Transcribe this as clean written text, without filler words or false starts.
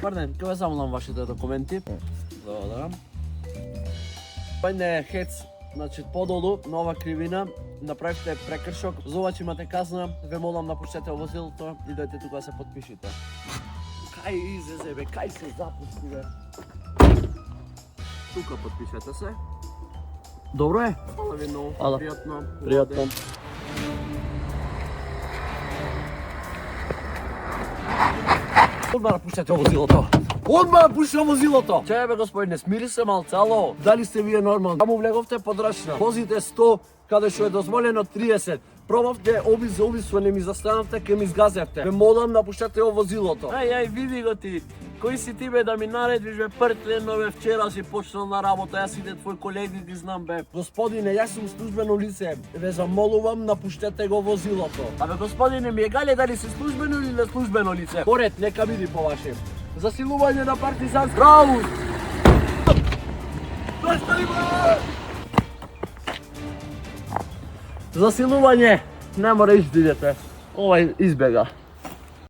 Добар ден, ќе ве замолам вашите документи. Добар. Па не хец, значи подолу на ова кривина направивте прекршок, за ова ќе имате казна, ве молам напуштете возилото и дојдете тука да се потпишите. Кај излезе бе, кај се запусти бе? Тука потпишете се. Добро е? Фала ви многу, пријатно. Пријатно. Одма напуштете возилото. Одма напуштете возилото. Чај бе господине, смири се малце, ало. Дали сте вие нормални? Таму влеговте подрачна. Возите 100, каде што е дозволено 30. Пробавте обис за обис, не ми застанавте, ке ми изгазевте. Ве молам напуштете ово возилото. Ај, види го ти. Кој си ти бе да ми наредиш бе пртлено бе, вчера си почнал на работа, јас сите твои колеги ги знам бе. Господине, јас сум службено лице, ве замолувам напуштете го возилото. Абе господине, ми е гале дали си службено или неслужбено лице? Поред, нека види по ваше. Засилување на партизански раут! Застани бе! Засилување! Не мора да идете. Овај избега.